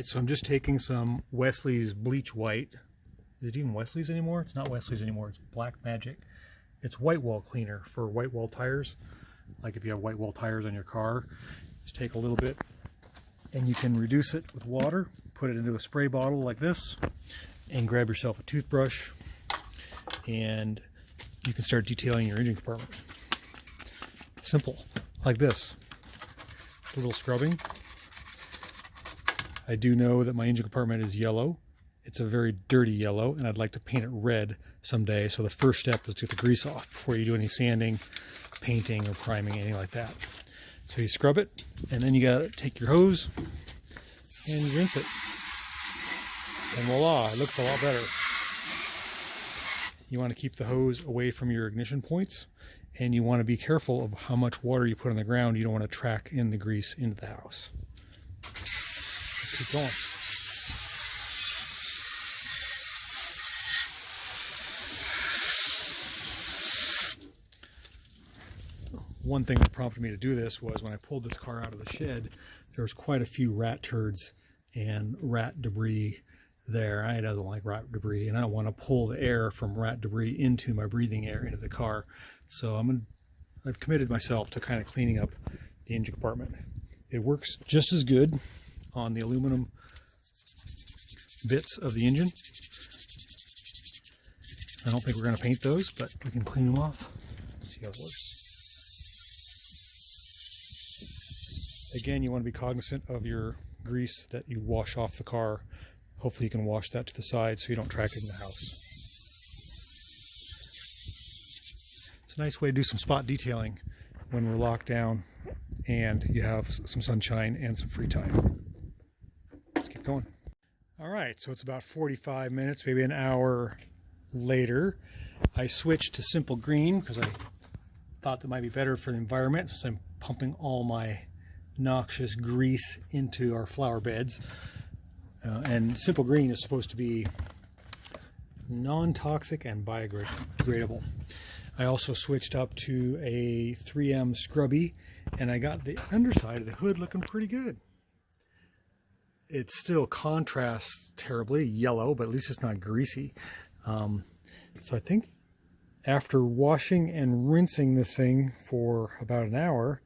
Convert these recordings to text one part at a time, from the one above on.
So I'm just taking some Wesley's bleach white. Is it even Wesley's anymore? It's not Wesley's anymore. It's Black Magic. It's white wall cleaner for white wall tires. Like if you have white wall tires on your car, just take a little bit and you can reduce it with water, put it into a spray bottle like this, and grab yourself a toothbrush and you can start detailing your engine compartment. Simple, like this. A little scrubbing. I do know that my engine compartment is yellow. It's a very dirty yellow, and I'd like to paint it red someday. So the first step is to get the grease off before you do any sanding, painting, or priming, anything like that. So you scrub it, and then you gotta take your hose and you rinse it. And voila, it looks a lot better. You want to keep the hose away from your ignition points, and you want to be careful of how much water you put on the ground. You don't want to track in the grease into the house. Let's keep going. One thing that prompted me to do this was when I pulled this car out of the shed, there was quite a few rat turds and rat debris there. I don't like rat debris, and I don't want to pull the air from rat debris into my breathing air into the car. So I've committed myself to kind of cleaning up the engine compartment. It works just as good on the aluminum bits of the engine. I don't think we're going to paint those, but we can clean them off. See how it works. Again, you want to be cognizant of your grease that you wash off the car. Hopefully you can wash that to the side so you don't track it in the house. It's a nice way to do some spot detailing when we're locked down and you have some sunshine and some free time. Let's keep going. All right, so it's about 45 minutes, maybe an hour later. I switched to simple green because I thought that might be better for the environment since I'm pumping all my noxious grease into our flower beds. And simple green is supposed to be non-toxic and biodegradable. I also switched up to a 3M scrubby, and I got the underside of the hood looking pretty good. It still contrasts terribly yellow, but at least it's not greasy. So I think after washing and rinsing this thing for about an hour,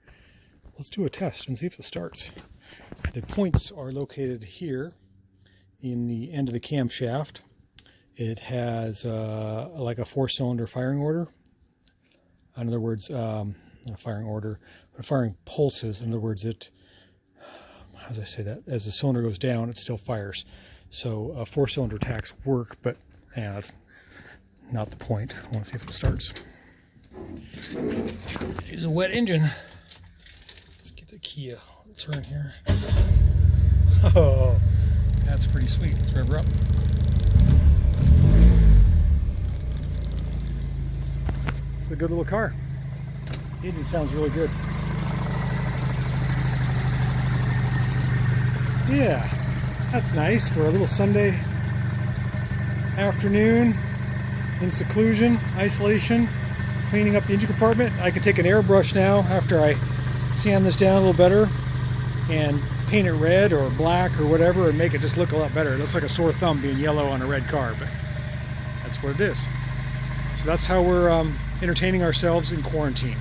let's do a test and see if it starts. The points are located here in the end of the camshaft. It has like a 4-cylinder firing order. In other words, not a firing order, but firing pulses. In other words, how does I say that? As the cylinder goes down, it still fires. So 4-cylinder tacks work, but yeah, that's not the point. I want to see if it starts. It's a wet engine. Let's get the key a turn here. Oh, that's pretty sweet. Let's rev her up. It's a good little car. The engine sounds really good. Yeah, that's nice for a little Sunday afternoon in seclusion, isolation, cleaning up the engine compartment. I can take an airbrush now after I sand this down a little better and paint it red or black or whatever and make it just look a lot better. It looks like a sore thumb being yellow on a red car, but that's what it is. So that's how we're entertaining ourselves in quarantine.